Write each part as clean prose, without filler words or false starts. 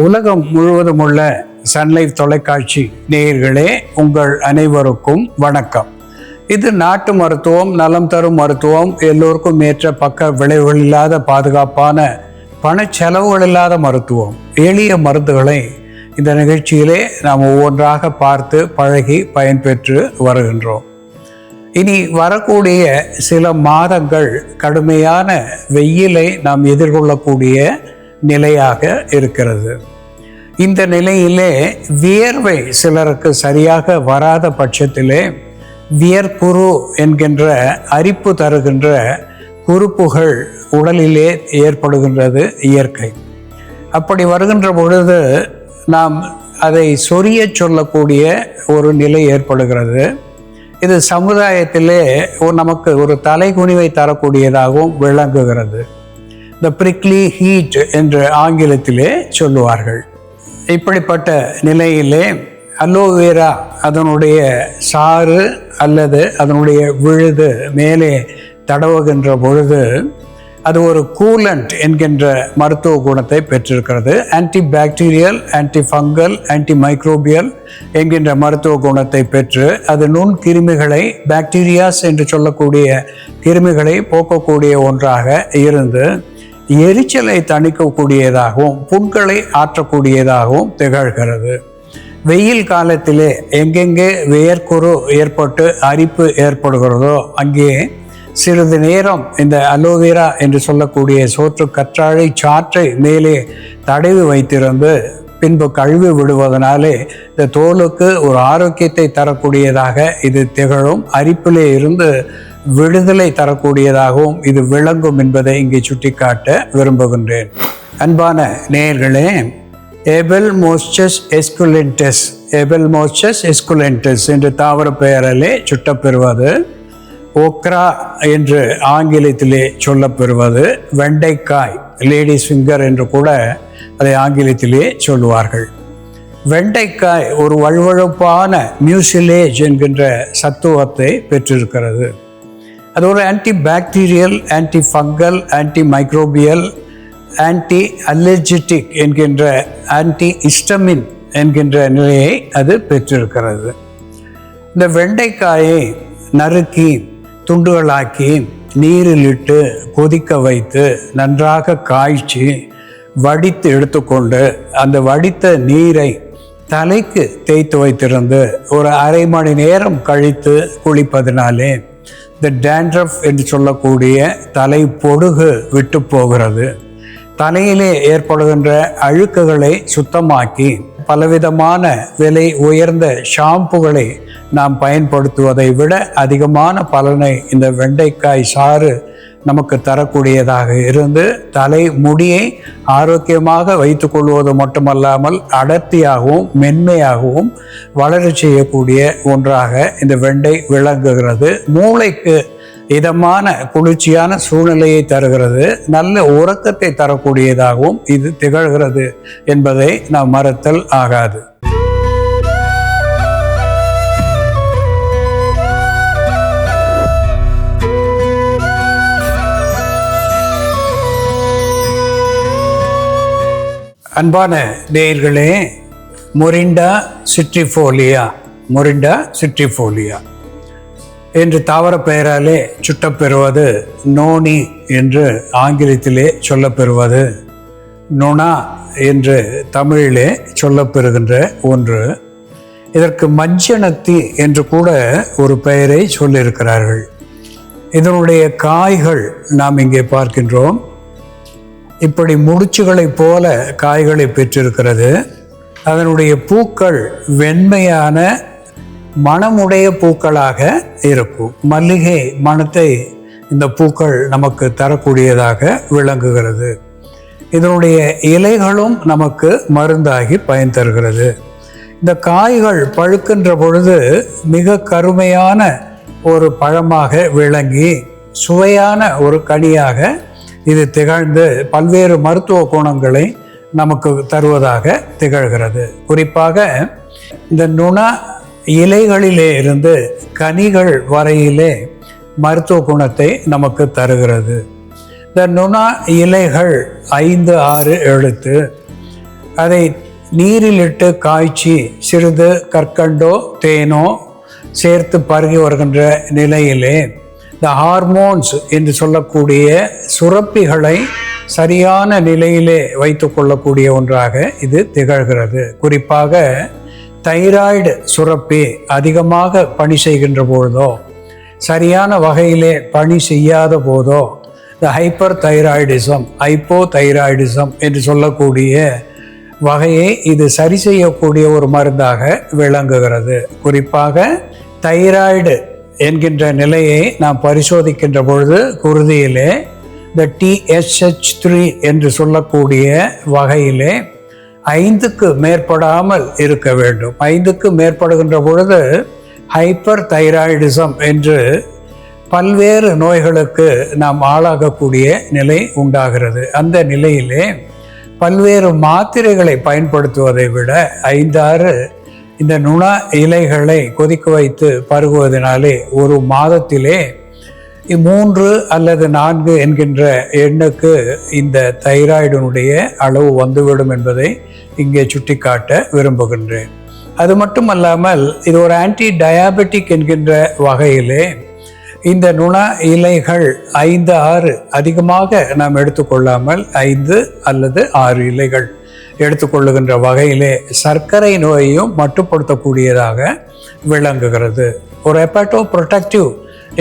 உலகம் முழுவதும் உள்ள சன்லைஃப் தொலைக்காட்சி நேயர்களே, உங்கள் அனைவருக்கும் வணக்கம். இது நாட்டு மருத்துவம், நலம் தரும் மருத்துவம், எல்லோருக்கும் ஏற்ற பக்க விளைவுகள் இல்லாத பாதுகாப்பான பணச்செலவுகள் இல்லாத மருத்துவம், எளிய மருந்துகளை இந்த நிகழ்ச்சியிலே நாம் ஒவ்வொன்றாக பார்த்து பழகி பயன்பெற்று வருகின்றோம். இனி வரக்கூடிய சில மாதங்கள் கடுமையான வெயிலை நாம் எதிர்கொள்ளக்கூடிய நிலையாக இருக்கிறது. இந்த நிலையிலே வியர்வை சிலருக்கு சரியாக வராத பட்சத்திலே வியர்க்குரு என்கின்ற அரிப்பு தருகின்ற குறுப்புகள் உடலிலே ஏற்படுகின்றது இயற்கை. அப்படி வருகின்ற பொழுது நாம் அதை சொரிய சொல்லக்கூடிய ஒரு நிலை ஏற்படுகிறது. இது சமுதாயத்திலே நமக்கு ஒரு தலைகுனிவை தரக்கூடியதாகவும் விளங்குகிறது. த பிரிக்லி ஹீட் என்று ஆங்கிலத்திலே சொல்லுவார்கள். இப்படிப்பட்ட நிலையிலே அலோவேரா அதனுடைய சாறு அல்லது அதனுடைய விழுது மேலே தடவுகின்ற பொழுது அது ஒரு கூலண்ட் என்கின்ற மருத்துவ குணத்தை பெற்றிருக்கிறது. Anti bacterial, antifungal, anti microbial என்கின்ற மருத்துவ குணத்தை பெற்று அது நுண் கிருமிகளை, பாக்டீரியாஸ் என்று சொல்லக்கூடிய கிருமிகளை போக்கக்கூடிய ஒன்றாக இருந்து எரிச்சலை தணிக்கக்கூடியதாகவும் புண்களை ஆற்றக்கூடியதாகவும் திகழ்கிறது. வெயில் காலத்திலே எங்கெங்கே வியர்க்குரு ஏற்பட்டு அரிப்பு ஏற்படுகிறதோ அங்கே சிறிது நேரம் இந்த அலோவேரா என்று சொல்லக்கூடிய சோற்று கற்றாழை சாற்றை மேலே தடவி வைத்திருந்து பின்பு கழுவி விடுவதனாலே இந்த தோலுக்கு ஒரு ஆரோக்கியத்தை தரக்கூடியதாக இது திகழும். அரிப்பிலே இருந்து விடுதலை தரக்கூடியதாகவும் இது விளங்கும் என்பதை இங்கே சுட்டிக்காட்ட விரும்புகின்றேன். அன்பான நேயர்களே, எபெல்மோஸ்டஸ் எஸ்குலென்டஸ் என்று தாவர பெயரிலே சுட்டப்பெறுவது, ஓக்ரா என்று ஆங்கிலத்திலே சொல்லப்பெறுவது, வெண்டைக்காய், லேடிஸ் ஃபிங்கர் என்று கூட அதை ஆங்கிலத்திலே சொல்லுவார்கள். வெண்டைக்காய் ஒரு வழுவழுப்பான மியூசிலேஜ் என்கின்ற சத்துவத்தை பெற்றிருக்கிறது. அது ஒரு antibacterial, antifungal, antimicrobial, antiallergic என்கின்ற ஆன்டி ஹிஸ்டமின் என்கின்ற நிலையை அது பெற்றிருக்கிறது. இந்த வெண்டைக்காயை நறுக்கி துண்டுகளாக்கி நீரில் இட்டு கொதிக்க வைத்து நன்றாக காய்ச்சி வடித்து எடுத்துக்கொண்டு அந்த வடித்த நீரை தலைக்கு தேய்த்து வைத்திருந்து ஒரு அரை மணி நேரம் கழித்து குளிப்பதினாலே இந்த டேண்ட்ரஃப் என்று சொல்லக்கூடிய தலை பொடுகு விட்டு போகிறது. தலையிலே ஏற்படுகின்ற அழுக்குகளை சுத்தமாக்கி பலவிதமான விலை உயர்ந்த ஷாம்புகளை நாம் பயன்படுத்துவதை விட அதிகமான பலனை இந்த வெண்டைக்காய் சாறு நமக்கு தரக்கூடியதாக இருந்து தலை முடியை ஆரோக்கியமாக வைத்துக் கொள்வது மட்டுமல்லாமல் அடர்த்தியாகவும் மென்மையாகவும் வளர செய்யக்கூடிய ஒன்றாக இந்த வெண்டை விளங்குகிறது. மூளைக்கு இதமான குளிர்ச்சியான சூழ்நிலையை தருகிறது. நல்ல உறக்கத்தை தரக்கூடியதாகவும் இது திகழ்கிறது என்பதை நாம் மறத்தல் ஆகாது. அன்பான நேயர்களே, மொரிண்டா சிட்ரிஃபோலியா என்று தாவர பெயராலே சுட்டப்பெறுவது, நோனி என்று ஆங்கிலத்திலே சொல்லப்பெறுவது, நொனா என்று தமிழிலே சொல்லப்பெறுகின்ற ஒன்று. இதற்கு மஞ்சனத்தி என்று கூட ஒரு பெயரை சொல்லியிருக்கிறார்கள். இதனுடைய காய்கள் நாம் இங்கே பார்க்கின்றோம். இப்படி முடிச்சுகளைப் போல காய்களை பெற்றிருக்கிறது. அதனுடைய பூக்கள் வெண்மையான மணமுடைய பூக்களாக இருக்கும். மல்லிகை மணத்தை இந்த பூக்கள் நமக்கு தரக்கூடியதாக விளங்குகிறது. இதனுடைய இலைகளும் நமக்கு மருந்தாகி பயன் தருகிறது. இந்த காய்கள் பழுக்கின்ற பொழுது மிக கருமையான ஒரு பழமாக விளங்கி சுவையான ஒரு கனியாக இது திகழ்ந்து பல்வேறு மருத்துவ குணங்களை நமக்கு தருவதாக திகழ்கிறது. குறிப்பாக இந்த நுண இலைகளிலே இருந்து கனிகள் வரையிலே மருத்துவ குணத்தை நமக்கு தருகிறது. இந்த நுணா இலைகள் 5-6 எழுத்து அதை நீரிலிட்டு காய்ச்சி சிறிது கற்கண்டோ தேனோ சேர்த்து பருகி வருகின்ற நிலையிலே இந்த ஹார்மோன்ஸ் என்று சொல்லக்கூடிய சுரப்பிகளை சரியான நிலையிலே வைத்து கொள்ளக்கூடிய ஒன்றாக இது திகழ்கிறது. குறிப்பாக தைராய்டு சுரப்பி அதிகமாக பணி செய்கின்ற பொழுதோ, சரியான வகையிலே பணி செய்யாத போதோ, இந்த ஹைப்பர் தைராய்டிசம், ஹைப்போதைராய்டிசம் என்று சொல்லக்கூடிய வகையை இது சரி செய்யக்கூடிய ஒரு மருந்தாக விளங்குகிறது. குறிப்பாக தைராய்டு என்கின்ற நிலையை நாம் பரிசோதிக்கின்ற பொழுது குருதியிலே இந்த TSH3 என்று சொல்லக்கூடிய வகையிலே 5க்கு மேற்படாமல் இருக்க வேண்டும். 5க்கு மேற்படுகின்ற பொழுது ஹைப்பர் தைராய்டிசம் என்று பல்வேறு நோய்களுக்கு நாம் ஆளாகக்கூடிய நிலை உண்டாகிறது. அந்த நிலையிலே பல்வேறு மாத்திரைகளை பயன்படுத்துவதை விட 5-6 இந்த நுண இலைகளை கொதிக்க வைத்து பருகுவதனாலே ஒரு மாதத்திலே 3 அல்லது 4 என்கின்ற எண்ணுக்கு இந்த தைராய்டினுடைய அளவு வந்துவிடும் என்பதை இங்கே சுட்டிக்காட்ட விரும்புகின்றேன். அது மட்டுமல்லாமல் இது ஒரு ஆன்டி டயாபெட்டிக் என்கின்ற வகையிலே இந்த நுண இலைகள் 5-6 அதிகமாக நாம் எடுத்துக்கொள்ளாமல் 5 அல்லது 6 இலைகள் எடுத்துக்கொள்ளுகின்ற வகையிலே சர்க்கரை நோயையும் மட்டுப்படுத்தக்கூடியதாக விளங்குகிறது. ஒரு ஹெப்பாட்டோ ப்ரொடெக்டிவ்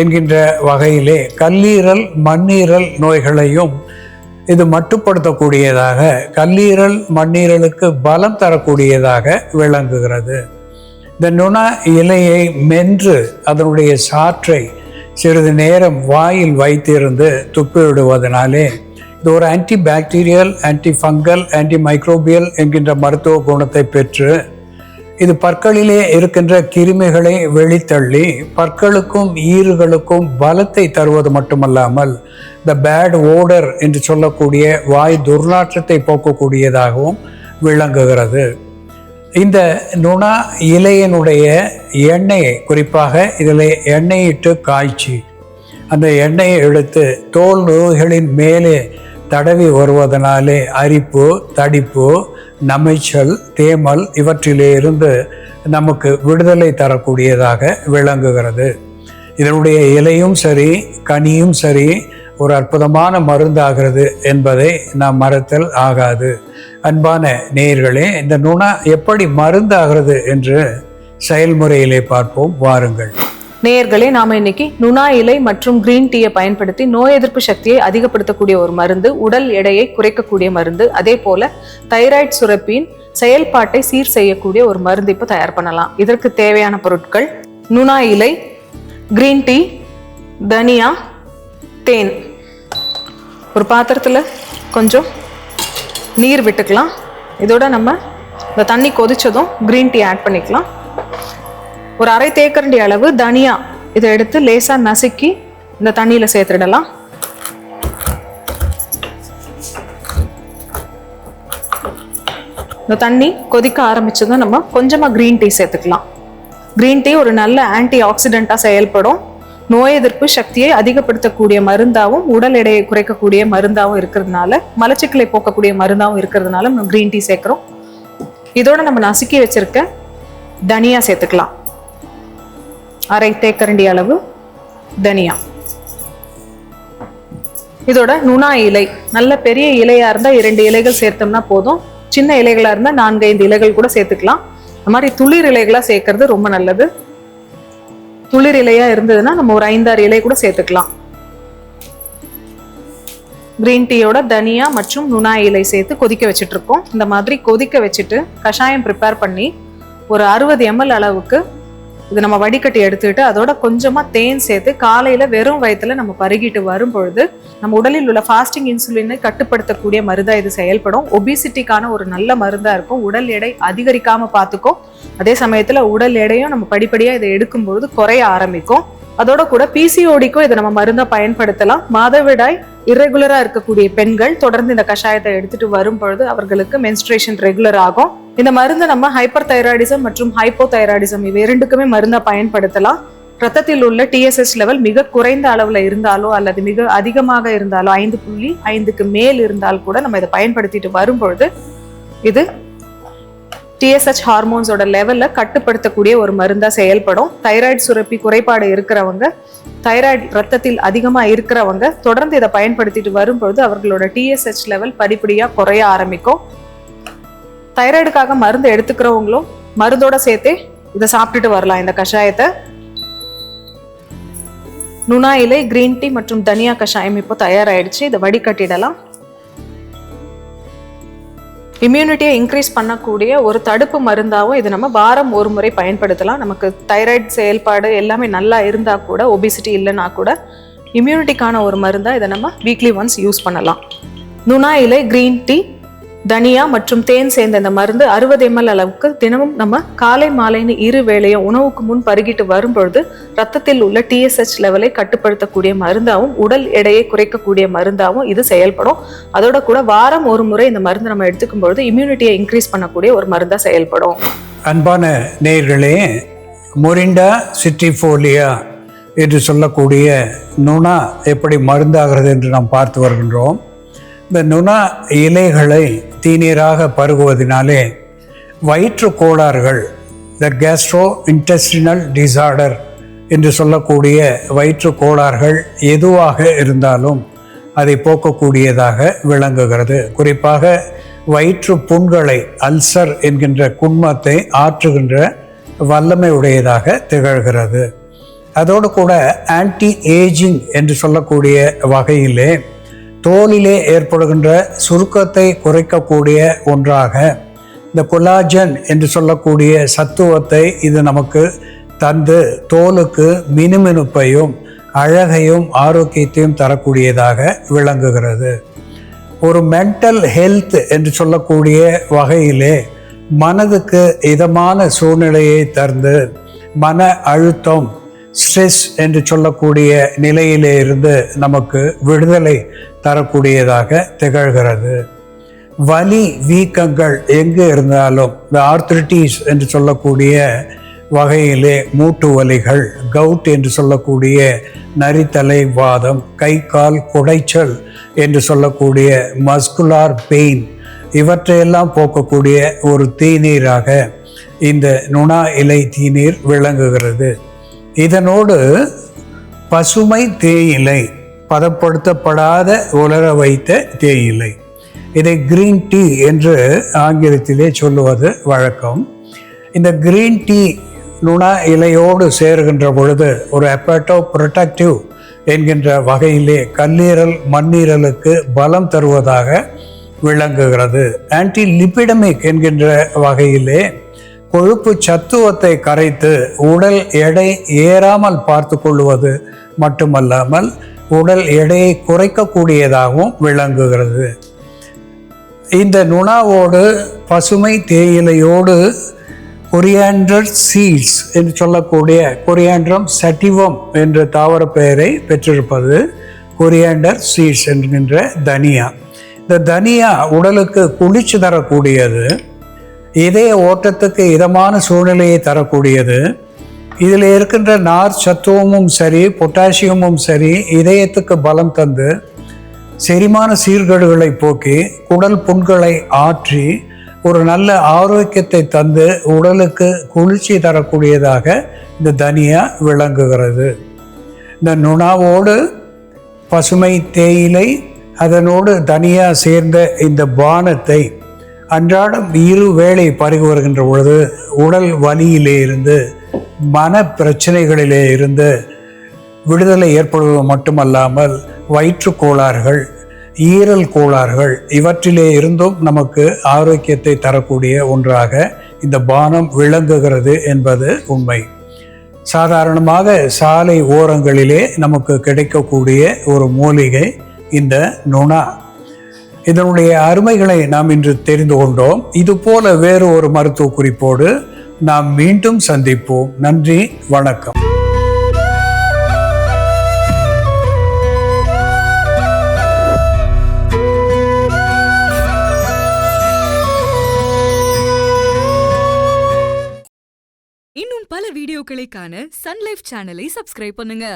என்கின்ற வகையிலே கல்லீரல் மண்ணீரல் நோய்களையும் இது மட்டுப்படுத்தக்கூடியதாக, கல்லீரல் மண்ணீரலுக்கு பலம் தரக்கூடியதாக விளங்குகிறது. இந்த நுண இலையை மென்று அதனுடைய சாற்றை சிறிது நேரம் வாயில் வைத்திருந்து துப்பிவிடுவதனாலே இது ஒரு antibacterial, antifungal, anti microbial என்கின்ற மருத்துவ குணத்தை பெற்று இது பற்களிலே இருக்கின்ற கிருமிகளை வெளித்தள்ளி பற்களுக்கும் ஈறுகளுக்கும் பலத்தை தருவது மட்டுமல்லாமல் இந்த பேட் ஓடர் என்று சொல்லக்கூடிய வாய் துர்நாற்றத்தை போக்கக்கூடியதாகவும் விளங்குகிறது. இந்த நுண இலையினுடைய எண்ணெயை, குறிப்பாக இதில் எண்ணெயிட்டு காய்ச்சி அந்த எண்ணெயை எடுத்து தோல் நோய்களின் மேலே தடவி வருவதனாலே அரிப்பு, தடிப்பு, நமைச்சல், தேமல் இவற்றிலே இருந்து நமக்கு விடுதலை தரக்கூடியதாக விளங்குகிறது. இதனுடைய இலையும் சரி கனியும் சரி ஒரு அற்புதமான மருந்தாகிறது என்பதை நாம் மறத்தல் ஆகாது. அன்பான நேயர்களே, இந்த நுண எப்படி மருந்தாகிறது என்று செயல்முறையிலே பார்ப்போம் வாருங்கள். நேயர்களே, நாம இன்னைக்கு நுணா இலை மற்றும் கிரீன் டீயை பயன்படுத்தி நோய் எதிர்ப்பு சக்தியை அதிகப்படுத்தக்கூடிய ஒரு மருந்து, உடல் எடையை குறைக்கக்கூடிய மருந்து, அதே போல தைராய்டு சுரப்பியின் செயல்பாட்டை சீர் செய்யக்கூடிய ஒரு மருந்து இப்போ தயார் பண்ணலாம். இதற்கு தேவையான பொருட்கள்: நுணா இலை, கிரீன் டீ, தனியா, தேன். ஒரு பாத்திரத்தில் கொஞ்சம் நீர் விட்டுக்கலாம். இதோட நம்ம இந்த தண்ணி கொதிச்சதும் கிரீன் டீ ஆட் பண்ணிக்கலாம். ஒரு அரை தேக்கரண்டி அளவு தனியா இதை எடுத்து லேசாக நசுக்கி இந்த தண்ணியில் சேர்த்துடலாம். இந்த தண்ணி கொதிக்க ஆரம்பிச்சதும் நம்ம கொஞ்சமாக கிரீன் டீ சேர்த்துக்கலாம். கிரீன் டீ ஒரு நல்ல ஆன்டி ஆக்சிடென்ட்டாக செயல்படும், நோய் எதிர்ப்பு சக்தியை அதிகப்படுத்தக்கூடிய மருந்தாகவும் உடல் எடையை குறைக்கக்கூடிய மருந்தாகவும் இருக்கிறதுனால, மலச்சிக்கலை போக்கக்கூடிய மருந்தாகவும் இருக்கிறதுனால நம்ம கிரீன் டீ சேர்க்குறோம். இதோட நம்ம நசுக்கி வச்சிருக்க தனியா சேர்த்துக்கலாம். அரை தேக்கரண்டி அளவு தனியா. இதோட நுணா இலை, நல்ல பெரிய இலையா இருந்தா 2 இலைகள் சேர்த்தோம்னா போதும். சின்ன இலைகளா இருந்தா 4-5 இலைகள் கூட சேர்த்துக்கலாம். இந்த மாதிரி துளிர் இலைகளா சேர்க்கறது ரொம்ப நல்லது. துளிர் இலையா இருந்ததுன்னா நம்ம ஒரு 5-6 இலை கூட சேர்த்துக்கலாம். கிரீன் டீயோட தனியா மற்றும் நுணா இலை சேர்த்து கொதிக்க வச்சுட்டு இருக்கோம். இந்த மாதிரி கொதிக்க வச்சுட்டு கஷாயம் ப்ரிப்பேர் பண்ணி ஒரு 60 ml அளவுக்கு இது நம்ம வடிகட்டி எடுத்துக்கிட்டு அதோட கொஞ்சமா தேன் சேர்த்து காலையில வெறும் வயிற்றுல நம்ம பருகிட்டு வரும் பொழுது நம்ம உடலில் உள்ள ஃபாஸ்டிங் இன்சுலினை கட்டுப்படுத்தக்கூடிய மருந்தா இது செயல்படும். ஒபிசிட்டிக்கான ஒரு நல்ல மருந்தா இருக்கும். உடல் எடை அதிகரிக்காம பார்த்துக்கும். அதே சமயத்துல உடல் எடையும் நம்ம படிப்படியா இதை எடுக்கும்பொழுது குறைய ஆரம்பிக்கும். அதோட கூட பிசிஓடிக்கும் இதை நம்ம மருந்தா பயன்படுத்தலாம். மாதவிடாய் இர்ரெகுலரா இருக்கக்கூடிய பெண்கள் தொடர்ந்து இந்த கஷாயத்தை எடுத்துட்டு வரும் பொழுது அவர்களுக்கு மென்ஸ்ட்ரேஷன் ரெகுலர் ஆகும். இந்த மருந்து நம்ம ஹைப்பர் தைராய்டிசம் மற்றும் ஹைப்போதைராய்டிசம் இவை 2க்குமே மருந்தா பயன்படுத்தலாம். ரத்தத்தில் உள்ள TSH லெவல் மிக குறைந்த அளவுல இருந்தாலோ அல்லது மிக அதிகமாக இருந்தாலோ 5.5க்கு மேல் இருந்தால் கூட நம்ம இதை பயன்படுத்திட்டு வரும் பொழுது இது டிஎஸ்ஹெச் ஹார்மோன்ஸோட லெவலில் கட்டுப்படுத்தக்கூடிய ஒரு மருந்தாக செயல்படும். தைராய்டு சுரப்பி குறைபாடு இருக்கிறவங்க, தைராய்டு ரத்தத்தில் அதிகமாக இருக்கிறவங்க தொடர்ந்து இதை பயன்படுத்திட்டு வரும்பொழுது அவர்களோட டிஎஸ்ஹெச் லெவல் படிப்படியாக குறைய ஆரம்பிக்கும். தைராய்டுக்காக மருந்து எடுத்துக்கிறவங்களும் மருந்தோட சேர்த்தே இதை சாப்பிட்டுட்டு வரலாம். இந்த கஷாயத்தை நுணா இலை, கிரீன் டீ மற்றும் தனியா கஷாயம் இப்போ தயாராகிடுச்சு. இதை வடிகட்டிடலாம். இம்யூனிட்டியை இன்க்ரீஸ் பண்ணக்கூடிய ஒரு தடுப்பு மருந்தாகவும் இது நம்ம வாரம் ஒரு முறை பயன்படுத்தலாம். நமக்கு தைராய்டு செயல்பாடு எல்லாமே நல்லா இருந்தால் கூட, ஒபிசிட்டி இல்லைன்னா கூட இம்யூனிட்டிக்கான ஒரு மருந்தாக இதை நம்ம வீக்லி ஒன்ஸ் யூஸ் பண்ணலாம். நுணா இலை, கிரீன் டீ, தனியா மற்றும் தேன் சேர்ந்த இந்த மருந்து 60 ml அளவுக்கு தினமும் நம்ம காலை மாலைன்னு 2 வேளையும் உணவுக்கு முன் பருகிட்டு வரும்பொழுது ரத்தத்தில் உள்ள டிஎஸ்ஹெச் லெவலை கட்டுப்படுத்தக்கூடிய மருந்தாகவும் உடல் எடையை குறைக்கக்கூடிய மருந்தாகவும் இது செயல்படும். அதோட கூட வாரம் ஒரு முறை இந்த மருந்து நம்ம எடுத்துக்கும் பொழுது இம்யூனிட்டியை இன்க்ரீஸ் பண்ணக்கூடிய ஒரு மருந்தா செயல்படும். அன்பான நேயர்களே, மொரிண்டா சிட்ரிஃபோலியா என்று சொல்லக்கூடிய நுணா எப்படி மருந்தாகிறது என்று நாம் பார்த்து வருகின்றோம். இந்த நுணா இலைகளை தீநீராக பருகுவதனாலே வயிற்று கோளாறுகள், த கேஸ்ட்ரோ இன்டெஸ்டினல் டிசார்டர் என்று சொல்லக்கூடிய வயிற்று கோளாறுகள் எதுவாக இருந்தாலும் அதை போக்கக்கூடியதாக விளங்குகிறது. குறிப்பாக வயிற்று புண்களை, அல்சர் என்கின்ற குன்மத்தை ஆற்றுகின்ற வல்லமை உடையதாக திகழ்கிறது. அதோடு கூட ஆன்டி ஏஜிங் என்று சொல்லக்கூடிய வகையிலே தோலிலே ஏற்படுகின்ற சுருக்கத்தை குறைக்கக்கூடிய ஒன்றாக இந்த கொலாஜன் என்று சொல்லக்கூடிய சத்துவத்தை இது நமக்கு தந்து தோலுக்கு மினுமினுப்பையும் அழகையும் ஆரோக்கியத்தையும் தரக்கூடியதாக விளங்குகிறது. ஒரு மென்டல் ஹெல்த் என்று சொல்லக்கூடிய வகையிலே மனதுக்கு இதமான சூழ்நிலையை தந்து மன அழுத்தம், ஸ்ட்ரெஸ் என்று சொல்லக்கூடிய நிலையிலே இருந்து நமக்கு விடுதலை தரக்கூடியதாக திகழ்கிறது. வலி வீக்கங்கள் எங்கு இருந்தாலும், இந்த ஆர்த்ரிட்டிஸ் என்று சொல்லக்கூடிய வகையிலே மூட்டு வலிகள், கவுட் என்று சொல்லக்கூடிய நரித்தலை வாதம், கை கால் குடைச்சல் என்று சொல்லக்கூடிய மஸ்குலார் பெயின், இவற்றையெல்லாம் போக்கக்கூடிய ஒரு தீநீராக இந்த நுணா இலை தீநீர் விளங்குகிறது. இதனோடு பசுமை தேயிலை, பதப்படுத்தப்படாத உலர வைத்த தேயிலை, இதை கிரீன் டீ என்று ஆங்கிலத்திலே சொல்லுவது வழக்கம். இந்த கிரீன் டீ நுணா இலையோடு சேருகின்ற பொழுது ஒரு ஹெப்பாட்டோ ப்ரொடெக்டிவ் என்கின்ற வகையிலே கல்லீரல், மண்ணீரலுக்கு பலம் தருவதாக விளங்குகிறது. ஆன்டி லிபிடமிக் என்கின்ற வகையிலே கொழுப்பு சத்துவத்தை கரைத்து உடல் எடை ஏறாமல் பார்த்து கொள்வது மட்டுமல்லாமல் உடல் எடையை குறைக்கக்கூடியதாகவும் விளங்குகிறது. இந்த நுணாவோடு பசுமை தேயிலையோடு கொரியாண்டர் சீட்ஸ் என்று சொல்லக்கூடிய கொரியாண்ட்ரம் சட்டிவம் என்ற தாவர பெயரை பெற்றிருப்பது கொரியாண்டர் சீட்ஸ் என்கின்ற தனியா. இந்த தனியா உடலுக்கு குளிர்ச்சி தரக்கூடியது, இதய ஓட்டத்துக்கு இதமான சூழ்நிலையை தரக்கூடியது. இதில் இருக்கின்ற நார் சத்துவமும் சரி, பொட்டாசியமும் சரி, இதயத்துக்கு பலம் தந்து செரிமான சீர்கேடுகளை போக்கி குடல் புண்களை ஆற்றி ஒரு நல்ல ஆரோக்கியத்தை தந்து உடலுக்கு குளிர்ச்சி தரக்கூடியதாக இந்த தனியா விளங்குகிறது. இந்த நுணாவோடு பசுமை தேயிலை, அதனோடு தனியா சேர்ந்த இந்த பானத்தை அன்றாடம் 2 வேளை பருகி வருகின்ற பொழுது உடல் வலியிலே இருந்து, மன பிரச்சனைகளிலே இருந்து விடுதலை ஏற்படுவது மட்டுமல்லாமல் வயிற்று கோளாறுகள், ஈரல் கோளாறுகள் இவற்றிலே இருந்தும் நமக்கு ஆரோக்கியத்தை தரக்கூடிய ஒன்றாக இந்த பானம் விளங்குகிறது என்பது உண்மை. சாதாரணமாக சாலை ஓரங்களிலே நமக்கு கிடைக்கக்கூடிய ஒரு மூலிகை இந்த நுணா. இதனுடைய அருமைகளை நாம் இன்று தெரிந்து கொண்டோம். இதுபோல வேறு ஒரு மருத்துவ குறிப்போடு நாம் மீண்டும் சந்திப்போம். நன்றி, வணக்கம். இன்னும் பல வீடியோக்களை காண சன் லைஃப் சேனலை சப்ஸ்கிரைப் பண்ணுங்க.